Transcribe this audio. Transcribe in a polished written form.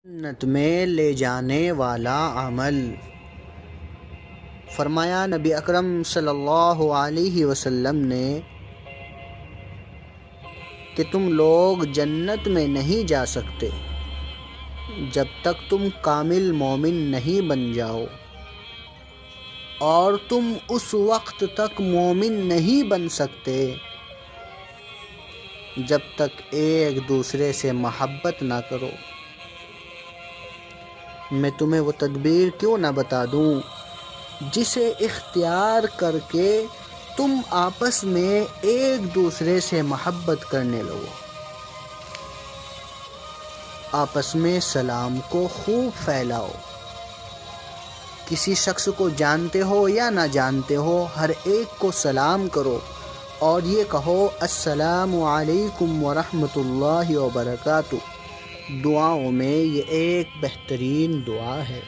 جنت میں لے جانے والا عمل۔ فرمایا نبی اکرم صلی اللہ علیہ وسلم نے کہ تم لوگ جنت میں نہیں جا سکتے جب تک تم کامل مومن نہیں بن جاؤ، اور تم اس وقت تک مومن نہیں بن سکتے جب تک ایک دوسرے سے محبت نہ کرو۔ میں تمہیں وہ تدبیر کیوں نہ بتا دوں جسے اختیار کر کے تم آپس میں ایک دوسرے سے محبت کرنے لگو۔ آپس میں سلام کو خوب پھیلاؤ۔ کسی شخص کو جانتے ہو یا نہ جانتے ہو، ہر ایک کو سلام کرو اور یہ کہو السلام علیکم ورحمۃ اللہ وبرکاتہ۔ دعاؤں میں یہ ایک بہترین دعا ہے۔